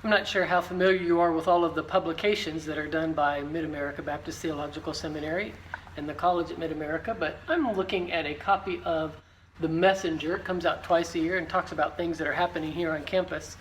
I'm not sure how familiar you are with all of the publications that are done by Mid-America Baptist Theological Seminary and the college at Mid-America, but I'm looking at a copy of The Messenger. It comes out twice a year and talks about things that are happening here on campus.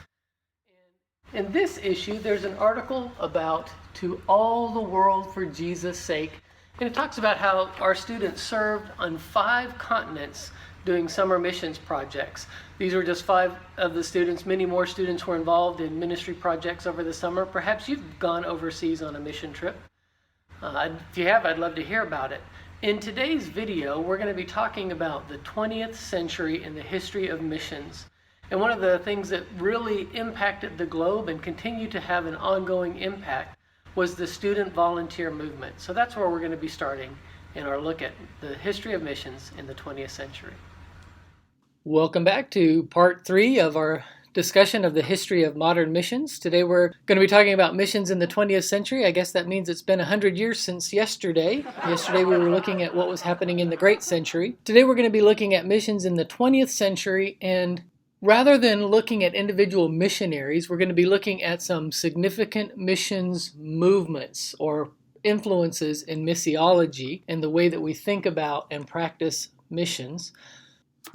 In this issue, there's an article about To All the World for Jesus' Sake, and it talks about how our students served on 5 continents doing summer missions projects. These were just 5 of the students. Many more students were involved in ministry projects over the summer. Perhaps you've gone overseas on a mission trip. If you have, I'd love to hear about it. In today's video, we're going to be talking about the 20th century in the history of missions. And one of the things that really impacted the globe and continue to have an ongoing impact was the student volunteer movement. So that's where we're going to be starting in our look at the history of missions in the 20th century. Welcome back to part 3 of our discussion of the history of modern missions. Today we're going to be talking about missions in the 20th century. I guess that means it's been 100 years since yesterday. Yesterday we were looking at what was happening in the Great Century. Today we're going to be looking at missions in the 20th century, and rather than looking at individual missionaries, we're going to be looking at some significant missions movements or influences in missiology and the way that we think about and practice missions.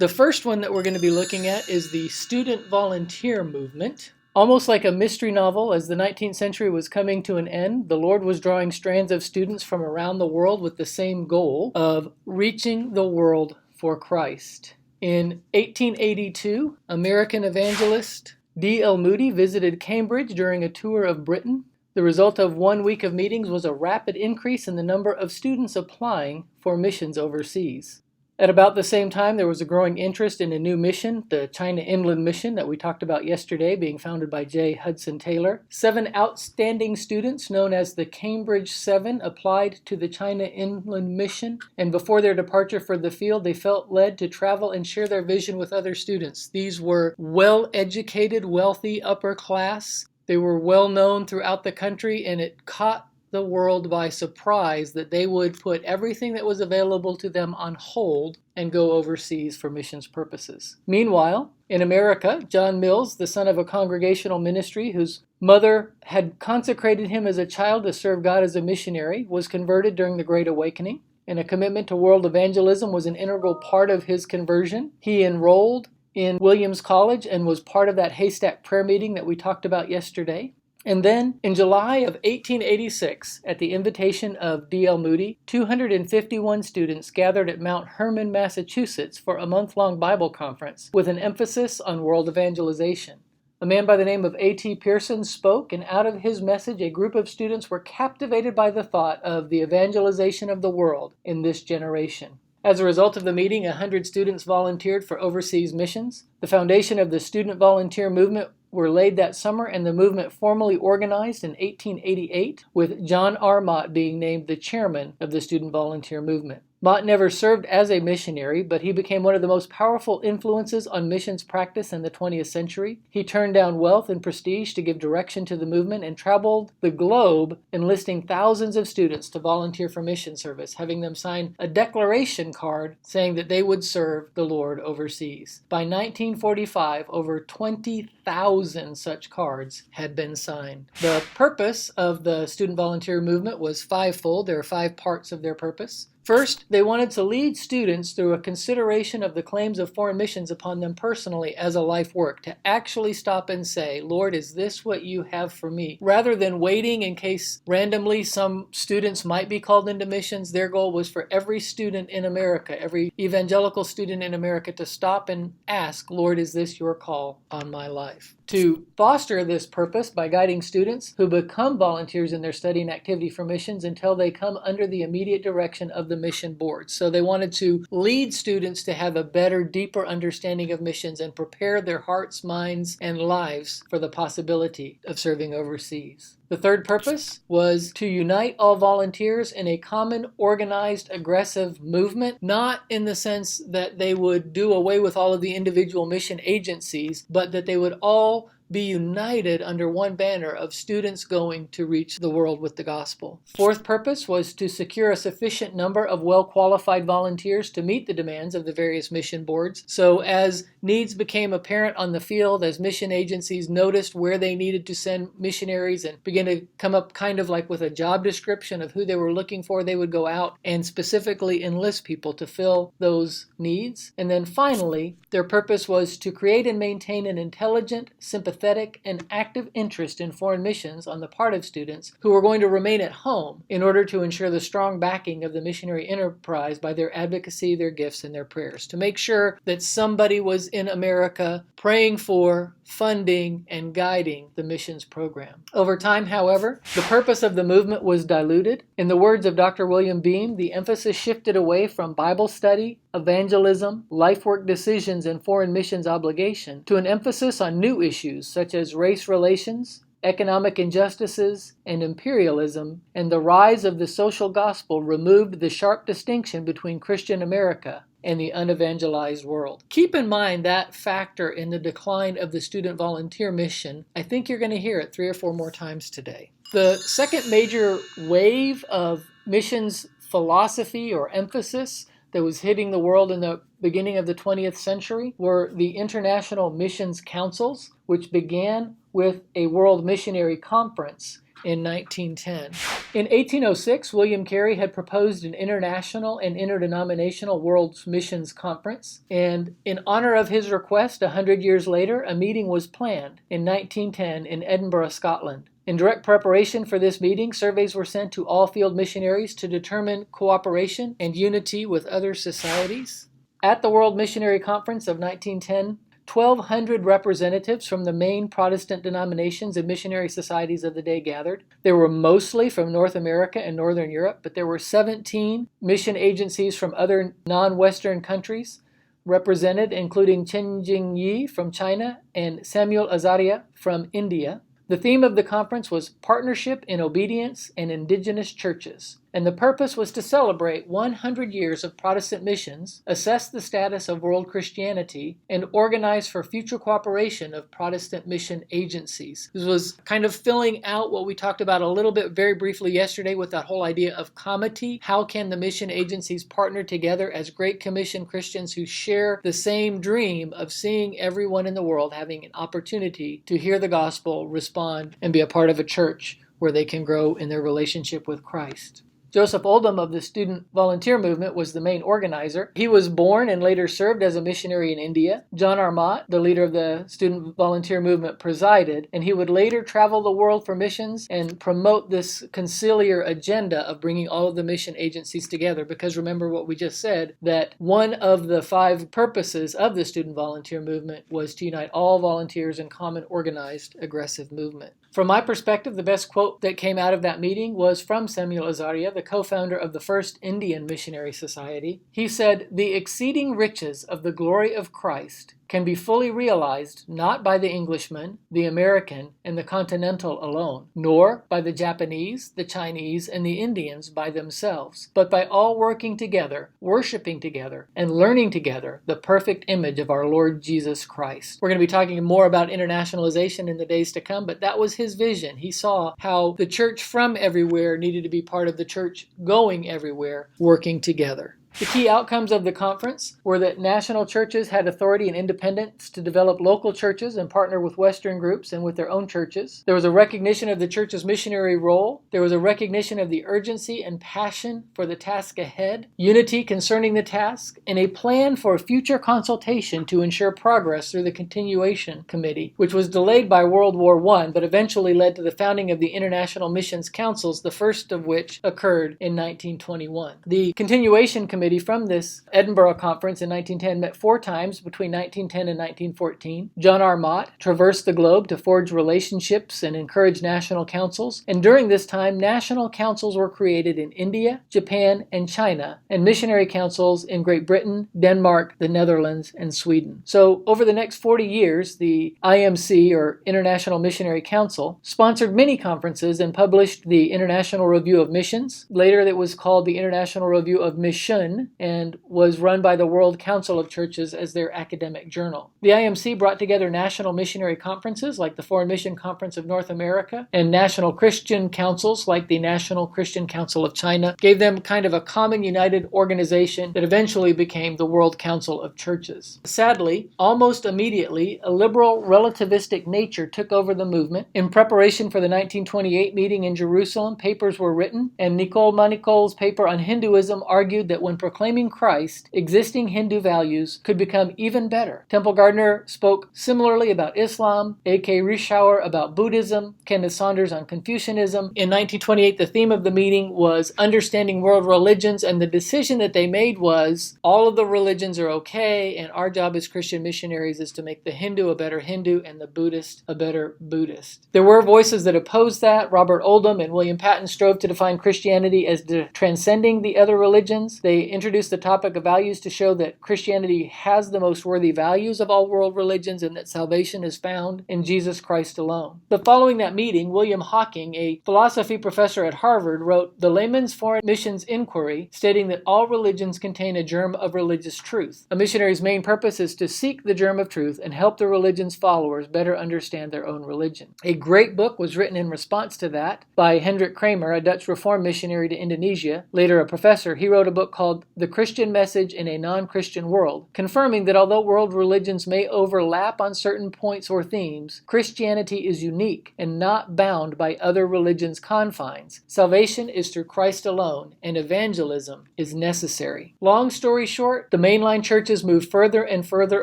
The first one that we're going to be looking at is the student volunteer movement. Almost like a mystery novel, as the 19th century was coming to an end, the Lord was drawing strands of students from around the world with the same goal of reaching the world for Christ. In 1882, American evangelist D.L. Moody visited Cambridge during a tour of Britain. The result of 1 week of meetings was a rapid increase in the number of students applying for missions overseas. At about the same time, there was a growing interest in a new mission, the China Inland Mission that we talked about yesterday, being founded by J. Hudson Taylor. 7 outstanding students, known as the Cambridge 7, applied to the China Inland Mission, and before their departure for the field, they felt led to travel and share their vision with other students. These were well-educated, wealthy, upper class. They were well known throughout the country, and it caught the world by surprise that they would put everything that was available to them on hold and go overseas for missions purposes. Meanwhile, in America, John Mills, the son of a congregational ministry whose mother had consecrated him as a child to serve God as a missionary, was converted during the Great Awakening, and a commitment to world evangelism was an integral part of his conversion. He enrolled in Williams College and was part of that Haystack prayer meeting that we talked about yesterday. And then, in July of 1886, at the invitation of D.L. Moody, 251 students gathered at Mount Hermon, Massachusetts for a month-long Bible conference with an emphasis on world evangelization. A man by the name of A.T. Pierson spoke, and out of his message, a group of students were captivated by the thought of the evangelization of the world in this generation. As a result of the meeting, 100 students volunteered for overseas missions. The foundation of the student volunteer movement were laid that summer, and the movement formally organized in 1888, with John R. Mott being named the chairman of the student volunteer movement. Mott never served as a missionary, but he became one of the most powerful influences on missions practice in the 20th century. He turned down wealth and prestige to give direction to the movement and traveled the globe, enlisting thousands of students to volunteer for mission service, having them sign a declaration card saying that they would serve the Lord overseas. By 1945, over 20,000 such cards had been signed. The purpose of the student volunteer movement was fivefold. There are 5 parts of their purpose. First, they wanted to lead students through a consideration of the claims of foreign missions upon them personally as a life work, to actually stop and say, Lord, is this what you have for me? Rather than waiting in case randomly some students might be called into missions, their goal was for every student in America, every evangelical student in America, to stop and ask, Lord, is this your call on my life? To foster this purpose by guiding students who become volunteers in their study and activity for missions until they come under the immediate direction of the mission board. So they wanted to lead students to have a better, deeper understanding of missions and prepare their hearts, minds, and lives for the possibility of serving overseas. The third purpose was to unite all volunteers in a common, organized, aggressive movement, not in the sense that they would do away with all of the individual mission agencies, but that they would all be united under one banner of students going to reach the world with the gospel. Fourth purpose was to secure a sufficient number of well-qualified volunteers to meet the demands of the various mission boards. So as needs became apparent on the field, as mission agencies noticed where they needed to send missionaries and began to come up kind of like with a job description of who they were looking for, they would go out and specifically enlist people to fill those needs. And then finally, their purpose was to create and maintain an intelligent, sympathetic, and active interest in foreign missions on the part of students who were going to remain at home in order to ensure the strong backing of the missionary enterprise by their advocacy, their gifts, and their prayers, to make sure that somebody was in America praying for, funding, and guiding the missions program. Over time, however, the purpose of the movement was diluted. In the words of Dr. William Beam, the emphasis shifted away from Bible study, evangelism, life work decisions, and foreign missions obligation to an emphasis on new issues such as race relations, economic injustices, and imperialism, and the rise of the social gospel removed the sharp distinction between Christian America and the unevangelized world. Keep in mind that factor in the decline of the student volunteer mission. I think you're going to hear it 3 or 4 more times today. The second major wave of missions philosophy or emphasis that was hitting the world in the beginning of the 20th century were the international missions councils, which began with a World Missionary Conference in 1910. In 1806, William Carey had proposed an international and interdenominational World Missions Conference, and in honor of his request, 100 years later, a meeting was planned in 1910 in Edinburgh, Scotland. In direct preparation for this meeting, surveys were sent to all field missionaries to determine cooperation and unity with other societies. At the World Missionary Conference of 1910, 1,200 representatives from the main Protestant denominations and missionary societies of the day gathered. They were mostly from North America and Northern Europe, but there were 17 mission agencies from other non-Western countries represented, including Chen Jingyi from China and Samuel Azaria from India. The theme of the conference was Partnership in Obedience and Indigenous Churches, and the purpose was to celebrate 100 years of Protestant missions, assess the status of world Christianity, and organize for future cooperation of Protestant mission agencies. This was kind of filling out what we talked about a little bit very briefly yesterday with that whole idea of comity. How can the mission agencies partner together as Great Commission Christians who share the same dream of seeing everyone in the world having an opportunity to hear the gospel, respond, and be a part of a church where they can grow in their relationship with Christ. Joseph Oldham of the student volunteer movement was the main organizer. He was born and later served as a missionary in India. John R. Mott, the leader of the student volunteer movement, presided, and he would later travel the world for missions and promote this conciliar agenda of bringing all of the mission agencies together. Because remember what we just said, that one of the 5 purposes of the student volunteer movement was to unite all volunteers in common organized aggressive movement. From my perspective, the best quote that came out of that meeting was from Samuel Azaria, the co-founder of the first Indian Missionary Society. He said, "The exceeding riches of the glory of Christ can be fully realized not by the Englishman, the American, and the Continental alone, nor by the Japanese, the Chinese, and the Indians by themselves, but by all working together, worshiping together, and learning together the perfect image of our Lord Jesus Christ." We're going to be talking more about internationalization in the days to come, but that was his vision. He saw how the church from everywhere needed to be part of the church going everywhere, working together. The key outcomes of the conference were that national churches had authority and independence to develop local churches and partner with Western groups and with their own churches. There was a recognition of the church's missionary role. There was a recognition of the urgency and passion for the task ahead, unity concerning the task, and a plan for future consultation to ensure progress through the Continuation Committee, which was delayed by World War I, but eventually led to the founding of the International Missions Councils, the first of which occurred in 1921. The Continuation Committee from this Edinburgh conference in 1910 met 4 times between 1910 and 1914. John R. Mott traversed the globe to forge relationships and encourage national councils, and during this time, national councils were created in India, Japan, and China, and missionary councils in Great Britain, Denmark, the Netherlands, and Sweden. So over the next 40 years, the IMC, or International Missionary Council, sponsored many conferences and published the International Review of Missions. Later, it was called the International Review of Mission, Berlin and was run by the World Council of Churches as their academic journal. The IMC brought together national missionary conferences like the Foreign Mission Conference of North America and national Christian councils like the National Christian Council of China, gave them kind of a common united organization that eventually became the World Council of Churches. Sadly, almost immediately, a liberal relativistic nature took over the movement. In preparation for the 1928 meeting in Jerusalem, papers were written, and Nicole Manikol's paper on Hinduism argued that when proclaiming Christ, existing Hindu values could become even better. Temple Gardner spoke similarly about Islam, A.K. Rischauer about Buddhism, Kenneth Saunders on Confucianism. In 1928, the theme of the meeting was understanding world religions, and the decision that they made was all of the religions are okay, and our job as Christian missionaries is to make the Hindu a better Hindu and the Buddhist a better Buddhist. There were voices that opposed that. Robert Oldham and William Patton strove to define Christianity as transcending the other religions. They introduced the topic of values to show that Christianity has the most worthy values of all world religions and that salvation is found in Jesus Christ alone. But following that meeting, William Hawking, a philosophy professor at Harvard, wrote The Layman's Foreign Missions Inquiry, stating that all religions contain a germ of religious truth. A missionary's main purpose is to seek the germ of truth and help the religion's followers better understand their own religion. A great book was written in response to that by Hendrik Kramer, a Dutch Reformed missionary to Indonesia, later a professor. He wrote a book called The Christian Message in a Non-Christian World, confirming that although world religions may overlap on certain points or themes, Christianity is unique and not bound by other religions' confines. Salvation is through Christ alone, and evangelism is necessary. Long story short, the mainline churches moved further and further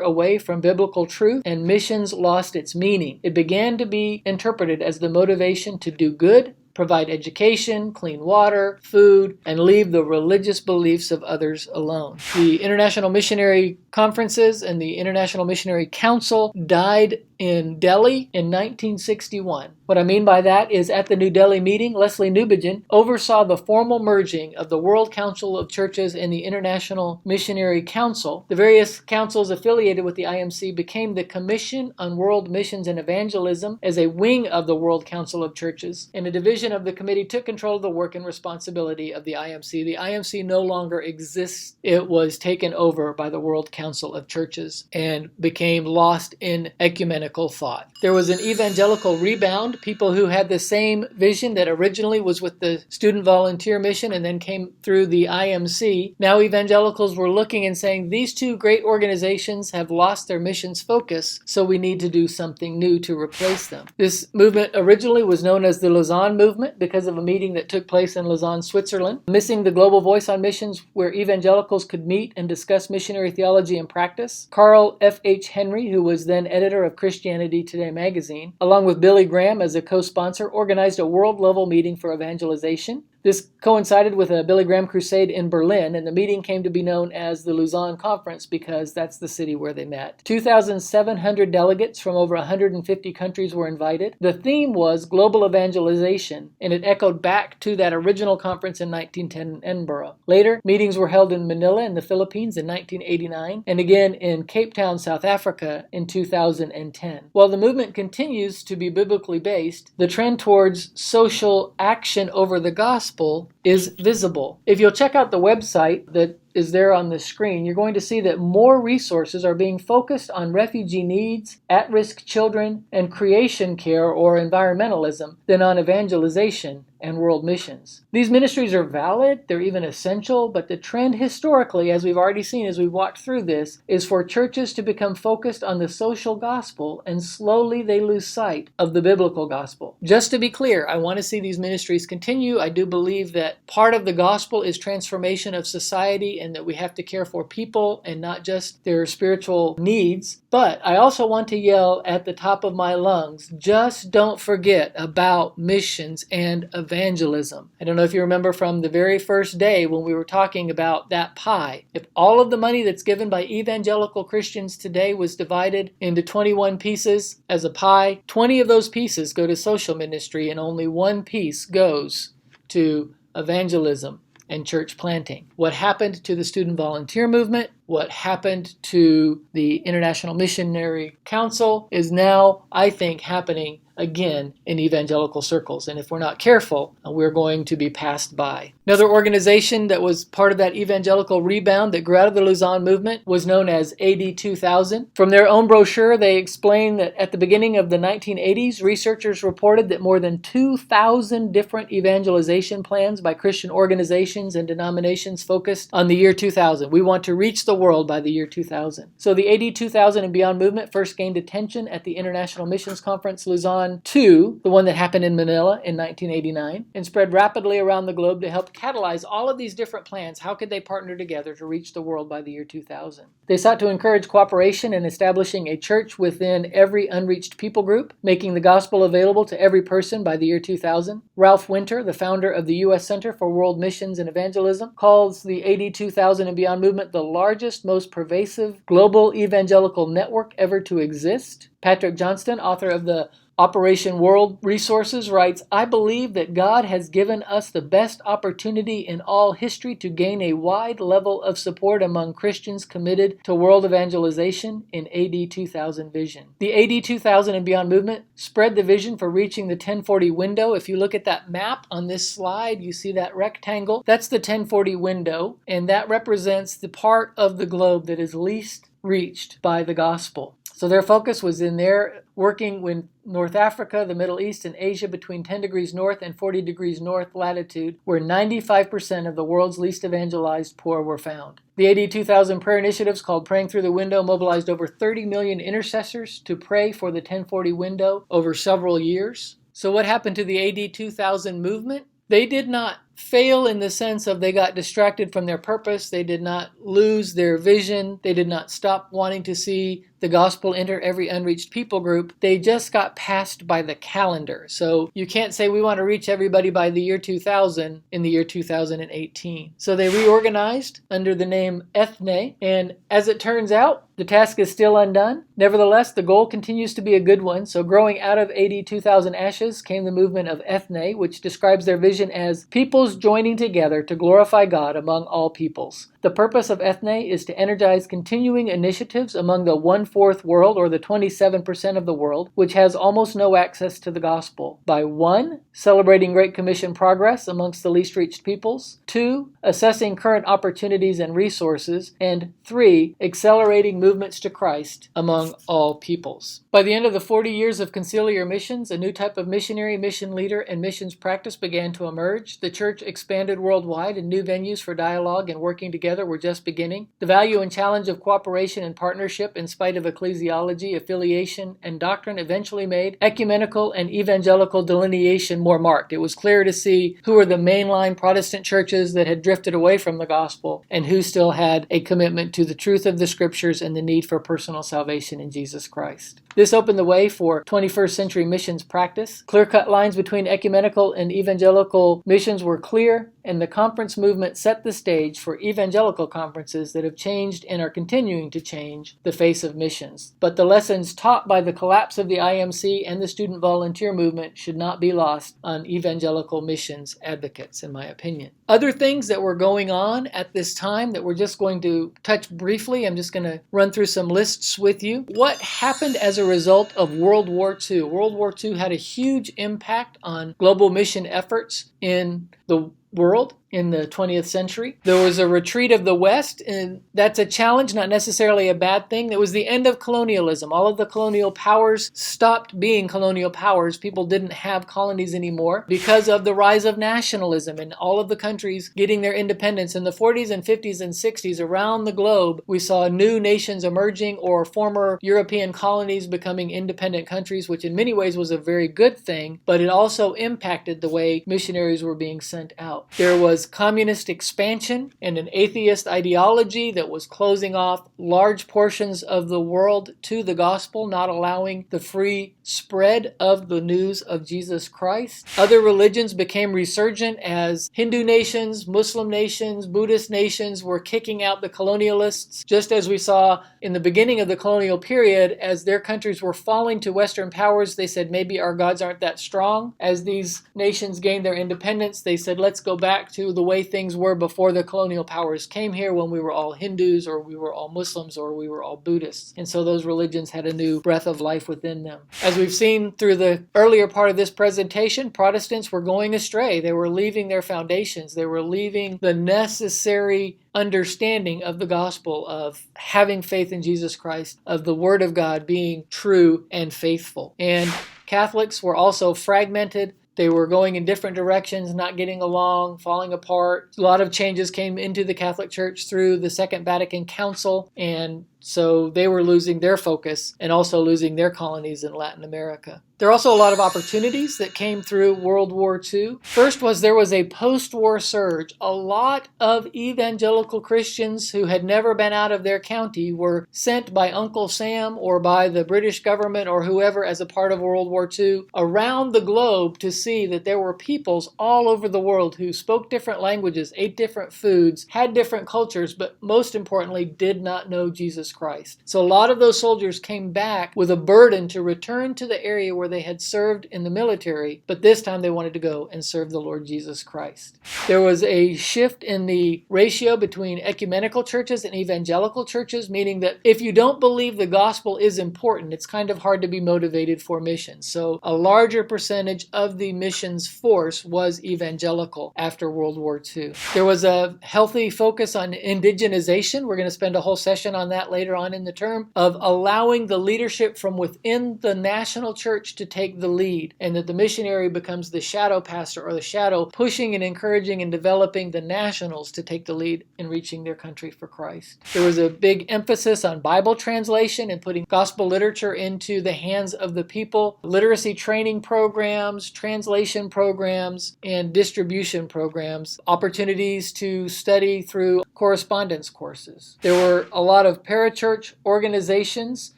away from biblical truth, and missions lost its meaning. It began to be interpreted as the motivation to do good, provide education, clean water, food, and leave the religious beliefs of others alone. The International Missionary Conferences and the International Missionary Council died in Delhi in 1961. What I mean by that is at the New Delhi meeting, Leslie Newbigin oversaw the formal merging of the World Council of Churches and the International Missionary Council. The various councils affiliated with the IMC became the Commission on World Missions and Evangelism as a wing of the World Council of Churches, and a division of the committee took control of the work and responsibility of the IMC. The IMC no longer exists. It was taken over by the World Council of Churches and became lost in ecumenical thought. There was an evangelical rebound, people who had the same vision that originally was with the Student Volunteer Mission and then came through the IMC. Now evangelicals were looking and saying, these two great organizations have lost their missions focus, so we need to do something new to replace them. This movement originally was known as the Lausanne Movement because of a meeting that took place in Lausanne, Switzerland, missing the global voice on missions where evangelicals could meet and discuss missionary theology and practice. Carl F.H. Henry, who was then editor of Christianity Today magazine, along with Billy Graham as a co-sponsor, organized a world-level meeting for evangelization. This coincided with a Billy Graham crusade in Berlin, and the meeting came to be known as the Lausanne Conference because that's the city where they met. 2,700 delegates from over 150 countries were invited. The theme was global evangelization, and it echoed back to that original conference in 1910 in Edinburgh. Later, meetings were held in Manila in the Philippines in 1989, and again in Cape Town, South Africa in 2010. While the movement continues to be biblically based, the trend towards social action over the gospel is visible. If you'll check out the website that is there on the screen, you're going to see that more resources are being focused on refugee needs, at-risk children, and creation care or environmentalism than on evangelization and world missions. These ministries are valid, they're even essential, but the trend historically, as we've already seen as we've walked through this, is for churches to become focused on the social gospel, and slowly they lose sight of the biblical gospel. Just to be clear, I want to see these ministries continue. I do believe that part of the gospel is transformation of society and that we have to care for people and not just their spiritual needs. But I also want to yell at the top of my lungs, just don't forget about missions and evangelism. I don't know if you remember from the very first day when we were talking about that pie. If all of the money that's given by evangelical Christians today was divided into 21 pieces as a pie, 20 of those pieces go to social ministry and only one piece goes to evangelism and church planting. What happened to the Student Volunteer Movement, what happened to the International Missionary Council is now, I think, happening again in evangelical circles. And if we're not careful, we're going to be passed by. Another organization that was part of that evangelical rebound that grew out of the Lausanne movement was known as AD 2000. From their own brochure, they explain that at the beginning of the 1980s, researchers reported that more than 2,000 different evangelization plans by Christian organizations and denominations focused on the year 2000. We want to reach the world by the year 2000. So the AD 2000 and beyond movement first gained attention at the International Missions Conference Lausanne II, the one that happened in Manila in 1989, and spread rapidly around the globe to help catalyze all of these different plans. How could they partner together to reach the world by the year 2000? They sought to encourage cooperation in establishing a church within every unreached people group, making the gospel available to every person by the year 2000. Ralph Winter, the founder of the U.S. Center for World Missions and Evangelism, calls the AD 2000 and beyond movement the largest, most pervasive global evangelical network ever to exist. Patrick Johnston, author of the Operation World Resources, writes, "I believe that God has given us the best opportunity in all history to gain a wide level of support among Christians committed to world evangelization in AD 2000 vision." The AD 2000 and beyond movement spread the vision for reaching the 1040 window. If you look at that map on this slide, you see that rectangle. That's the 1040 window, and that represents the part of the globe that is least reached by the gospel. So their focus was in their working with North Africa, the Middle East, and Asia between 10 degrees north and 40 degrees north latitude, where 95% of the world's least evangelized poor were found. The AD 2000 prayer initiatives called Praying Through the Window mobilized over 30 million intercessors to pray for the 1040 window over several years. So what happened to the AD 2000 movement? They did not fail in the sense of they got distracted from their purpose. They did not lose their vision. They did not stop wanting to see the gospel enter every unreached people group. They just got passed by the calendar. So you can't say we want to reach everybody by the year 2000 in the year 2018. So they reorganized under the name Ethne, and as it turns out, the task is still undone. Nevertheless, the goal continues to be a good one. So growing out of AD 2000 ashes came the movement of Ethne, which describes their vision as peoples joining together to glorify God among all peoples. The purpose of Ethne is to energize continuing initiatives among the 1/4 world, or the 27% of the world, which has almost no access to the gospel, by 1, celebrating Great Commission progress amongst the least reached peoples, 2, assessing current opportunities and resources, and 3, accelerating movements to Christ among all peoples. By the end of the 40 years of conciliar missions, a new type of missionary, mission leader, and missions practice began to emerge. The church expanded worldwide, and new venues for dialogue and working together were just beginning. The value and challenge of cooperation and partnership, in spite of ecclesiology, affiliation, and doctrine, eventually made ecumenical and evangelical delineation more marked. It was clear to see who were the mainline Protestant churches that had drifted away from the gospel and who still had a commitment to the truth of the scriptures and the need for personal salvation in Jesus Christ. This opened the way for 21st century missions practice. Clear-cut lines between ecumenical and evangelical missions were clear, and the conference movement set the stage for evangelical conferences that have changed and are continuing to change the face of missions. But the lessons taught by the collapse of the IMC and the student volunteer movement should not be lost on evangelical missions advocates, in my opinion. Other things that were going on at this time that we're just going to touch briefly, I'm just going to run through some lists with you. What happened as a result of World War II? World War II had a huge impact on global mission efforts in the world in the 20th century. There was a retreat of the West, and that's a challenge, not necessarily a bad thing. It was the end of colonialism. All of the colonial powers stopped being colonial powers. People didn't have colonies anymore because of the rise of nationalism and all of the countries getting their independence. In the 40s and 50s and 60s around the globe, we saw new nations emerging or former European colonies becoming independent countries, which in many ways was a very good thing, but it also impacted the way missionaries were being sent out. There was communist expansion and an atheist ideology that was closing off large portions of the world to the gospel, not allowing the free spread of the news of Jesus Christ. Other religions became resurgent as Hindu nations, Muslim nations, Buddhist nations were kicking out the colonialists, just as we saw in the beginning of the colonial period. As their countries were falling to Western powers, they said maybe our gods aren't that strong. As these nations gained their independence, they said let's go back to to the way things were before the colonial powers came here, when we were all Hindus or we were all Muslims or we were all Buddhists. And so those religions had a new breath of life within them. As we've seen through the earlier part of this presentation, Protestants were going astray. They were leaving their foundations. They were leaving the necessary understanding of the gospel, of having faith in Jesus Christ, of the Word of God being true and faithful. And Catholics were also fragmented. They were going in different directions, not getting along, falling apart. A lot of changes came into the Catholic Church through the Second Vatican Council, and so they were losing their focus and also losing their colonies in Latin America. There are also a lot of opportunities that came through World War II. First was there was a post-war surge. A lot of evangelical Christians who had never been out of their county were sent by Uncle Sam or by the British government or whoever as a part of World War II around the globe to see that there were peoples all over the world who spoke different languages, ate different foods, had different cultures, but most importantly did not know Jesus Christ. So a lot of those soldiers came back with a burden to return to the area where they had served in the military, but this time they wanted to go and serve the Lord Jesus Christ. There was a shift in the ratio between ecumenical churches and evangelical churches, meaning that if you don't believe the gospel is important, it's kind of hard to be motivated for missions. So a larger percentage of the missions force was evangelical after World War II. There was a healthy focus on indigenization. We're going to spend a whole session on that later on in the term, of allowing the leadership from within the national church to take the lead, and that the missionary becomes the shadow pastor or the shadow, pushing and encouraging and developing the nationals to take the lead in reaching their country for Christ. There was a big emphasis on Bible translation and putting gospel literature into the hands of the people, literacy training programs, translation programs, and distribution programs, opportunities to study through correspondence courses. There were a lot of parachurch organizations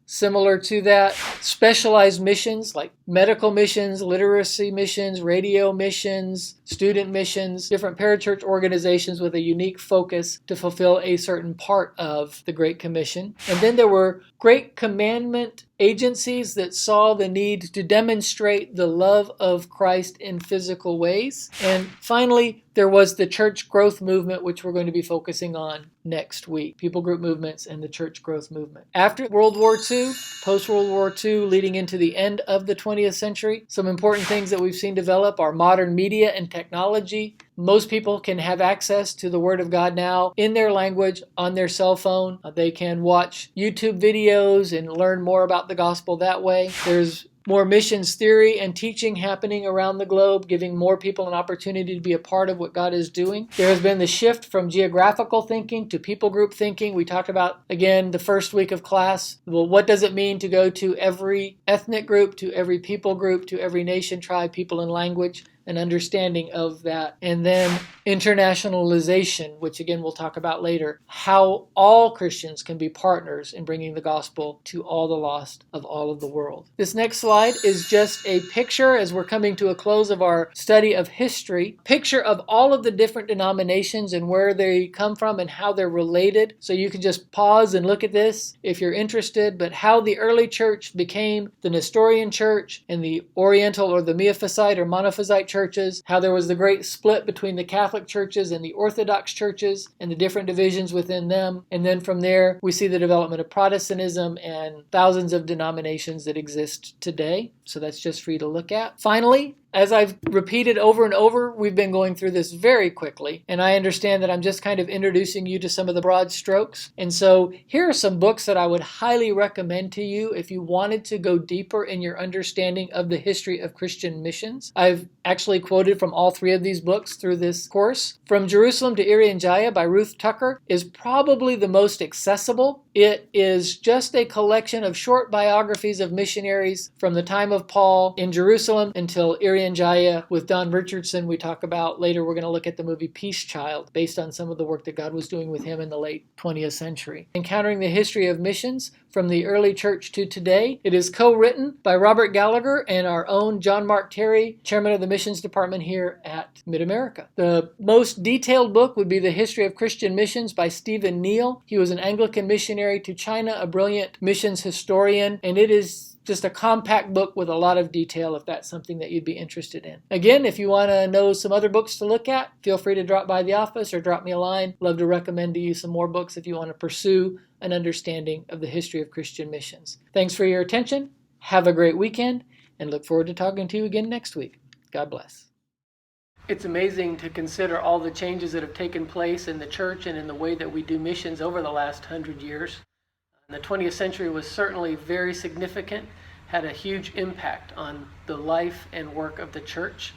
similar to that, specialized missions like medical missions, literacy missions, radio missions, student missions, different parachurch organizations with a unique focus to fulfill a certain part of the Great Commission. And then there were Great Commandment agencies that saw the need to demonstrate the love of Christ in physical ways. And finally, there was the church growth movement, which we're going to be focusing on next week. People group movements and the church growth movement. After World War II, post-World War II, leading into the end of the 20th century, some important things that we've seen develop are modern media and technology. Most people can have access to the Word of God now in their language on their cell phone. They can watch YouTube videos and learn more about the gospel that way. There's more missions theory and teaching happening around the globe, giving more people an opportunity to be a part of what God is doing. There has been the shift from geographical thinking to people group thinking. We talked about, again, the first week of class. Well, what does it mean to go to every ethnic group, to every people group, to every nation, tribe, people, and language? An understanding of that. And then internationalization, which again we'll talk about later, how all Christians can be partners in bringing the gospel to all the lost of all of the world. This next slide is just a picture, as we're coming to a close of our study of history, picture of all of the different denominations and where they come from and how they're related. So you can just pause and look at this if you're interested, but how the early church became the Nestorian church and the Oriental or the Miaphysite or Monophysite churches, how there was the great split between the Catholic churches and the Orthodox churches and the different divisions within them. And then from there, we see the development of Protestantism and thousands of denominations that exist today. So that's just for you to look at. Finally, as I've repeated over and over, we've been going through this very quickly, and I understand that I'm just kind of introducing you to some of the broad strokes. And so here are some books that I would highly recommend to you if you wanted to go deeper in your understanding of the history of Christian missions. I've actually quoted from all three of these books through this course. From Jerusalem to Irian Jaya by Ruth Tucker is probably the most accessible. It is just a collection of short biographies of missionaries from the time of Paul in Jerusalem until Irian Jaya with Don Richardson. We talk about later. We're going to look at the movie Peace Child based on some of the work that God was doing with him in the late 20th century. Encountering the History of Missions from the Early Church to Today. It is co-written by Robert Gallagher and our own John Mark Terry, chairman of the missions department here at Mid-America. The most detailed book would be The History of Christian Missions by Stephen Neal. He was an Anglican missionary to China, a brilliant missions historian, and it is just a compact book with a lot of detail if that's something that you'd be interested in. Again, if you want to know some other books to look at, feel free to drop by the office or drop me a line. Love to recommend to you some more books if you want to pursue an understanding of the history of Christian missions. Thanks for your attention. Have a great weekend, and look forward to talking to you again next week. God bless. It's amazing to consider all the changes that have taken place in the church and in the way that we do missions over the last 100 years. The 20th century was certainly very significant, had a huge impact on the life and work of the church.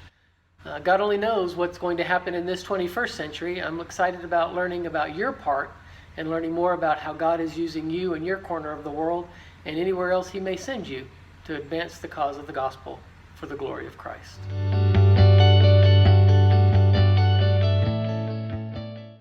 God only knows what's going to happen in this 21st century. I'm excited about learning about your part and learning more about how God is using you in your corner of the world and anywhere else He may send you to advance the cause of the gospel for the glory of Christ.